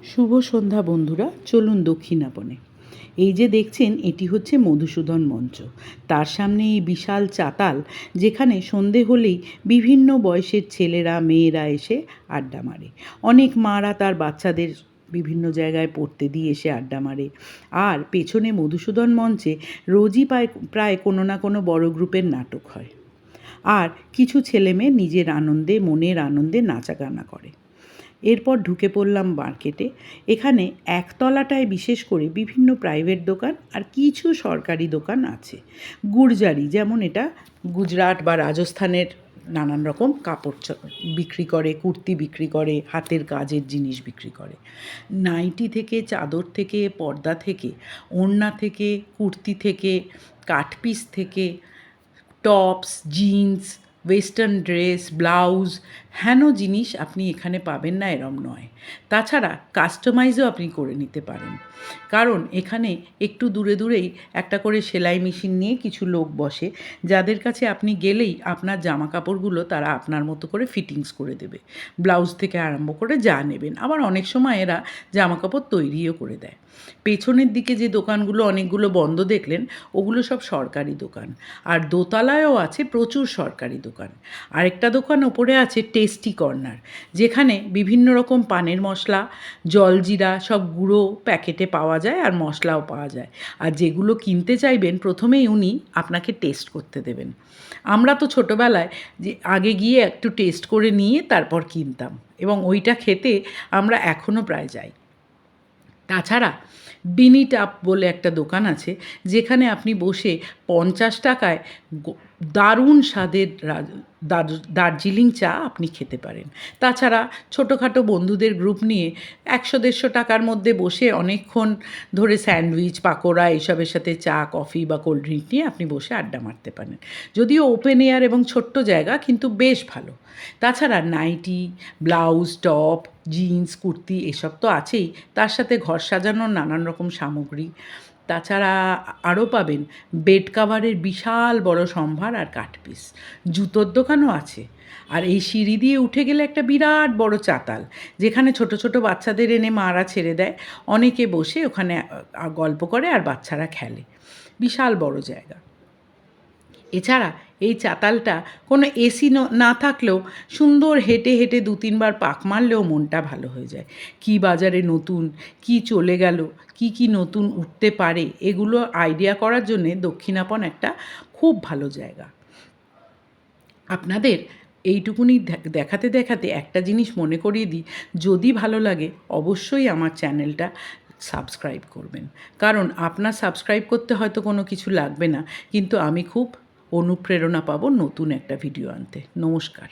শুভ সন্ধ্যা বন্ধুরা, চলুন দক্ষিণাপনে। এই যে দেখছেন, এটি হচ্ছে মধুসূদন মঞ্চ। তার সামনে এই বিশাল চাতাল, যেখানে সন্ধে হলেই বিভিন্ন বয়সের ছেলেরা মেয়েরা এসে আড্ডা মারে। অনেক মারা তার বাচ্চাদের বিভিন্ন জায়গায় পড়তে দিয়ে এসে আড্ডা মারে। আর পেছনে মধুসূদন মঞ্চে রোজই প্রায় কোনো না কোনো বড় গ্রুপের নাটক হয়। আর কিছু ছেলেমেয়ে নিজের আনন্দে, মনের আনন্দে নাচা গানা করে। এরপর ঢুকে পড়লাম মার্কেটে। এখানে একতলাটায় বিশেষ করে বিভিন্ন প্রাইভেট দোকান আর কিছু সরকারি দোকান আছে। গুর্জারি, যেমন এটা গুজরাট বা রাজস্থানের নানান রকম কাপড় বিক্রি করে, কুর্তি বিক্রি করে, হাতের কাজের জিনিস বিক্রি করে। নাইটি থেকে, চাদর থেকে, পর্দা থেকে, ওড়না থেকে, কুর্তি থেকে, কাটপিস থেকে, tops, jeans, western dress, blouse, হেন জিনিস আপনি এখানে পাবেন না এরম নয়। তাছাড়া কাস্টমাইজও আপনি করে নিতে পারেন, কারণ এখানে একটু দূরে দূরেই একটা করে সেলাই মেশিন নিয়ে কিছু লোক বসে, যাদের কাছে আপনি গেলেই আপনার জামা কাপড়গুলো তারা আপনার মতো করে ফিটিংস করে দেবে। ব্লাউজ থেকে আরম্ভ করে যা নেবেন। আবার অনেক সময় এরা জামা কাপড় তৈরিও করে দেয়। পেছনের দিকে যে দোকানগুলো অনেকগুলো বন্ধ দেখলেন, ওগুলো সব সরকারি দোকান। আর দোতলায়ও আছে প্রচুর সরকারি দোকান। আরেকটা দোকান ওপরে আছে টেস্টি কর্নার, যেখানে বিভিন্ন রকম পানের মশলা, জলজিরা সব গুঁড়ো প্যাকেটে পাওয়া যায়, আর মশলাও পাওয়া যায়। আর যেগুলো কিনতে চাইবেন প্রথমেই উনি আপনাকে টেস্ট করতে দেবেন। আমরা তো ছোটোবেলায় যে আগে গিয়ে একটু টেস্ট করে নিয়ে তারপর কিনতাম, এবং ওইটা খেতে আমরা এখনও প্রায় যাই। তাছাড়া বিনি টাপ বলে একটা দোকান আছে, যেখানে আপনি বসে 50 টাকায় দারুণ স্বাদের দার্জিলিং চা আপনি খেতে পারেন। তাছাড়া ছোটোখাটো বন্ধুদের গ্রুপ নিয়ে 100-150 টাকার মধ্যে বসে অনেকক্ষণ ধরে স্যান্ডউইচ, পাকোড়া এসবের সাথে চা, কফি বা কোল্ড ড্রিঙ্ক নিয়ে আপনি বসে আড্ডা মারতে পারেন। যদিও ওপেন এয়ার এবং ছোট্ট জায়গা, কিন্তু বেশ ভালো। তাছাড়া nighty, blouse, top, jeans, kurti এসব তো আছেই, তার সাথে ঘর সাজানোর নানান রকম সামগ্রী। তাছাড়া আরও পাবেন বেড কাভারের বিশাল বড় সম্ভার আর কাঠপিস। জুতোর দোকানও আছে। আর এই সিঁড়ি দিয়ে উঠে গেলে একটা বিরাট বড় চাতাল, যেখানে ছোট ছোট বাচ্চাদের এনে মারা ছেড়ে দেয়। অনেকে বসে ওখানে গল্প করে আর বাচ্চারা খেলে। বিশাল বড় জায়গা। এছাড়া এই চাতালটা কোনো এসি না থাকলেও সুন্দর হেঁটে হেঁটে 2-3 বার পাক মারলেও মনটা ভালো হয়ে যায়। কী বাজারে নতুন, কী চলে গেল, কী নতুন উঠতে পারে, এগুলো আইডিয়া করার জন্যে দক্ষিণাপন একটা খুব ভালো জায়গা। আপনাদের এইটুকুনি দেখাতে দেখাতে একটা জিনিস মনে করিয়ে দিই, যদি ভালো লাগে অবশ্যই আমার চ্যানেলটা সাবস্ক্রাইব করবেন। কারণ আপনার সাবস্ক্রাইব করতে হয়তো কোনো কিছু লাগবে না, কিন্তু আমি খুব অনুপ্রেরণা পাবো নতুন একটা ভিডিও আনতে। নমস্কার।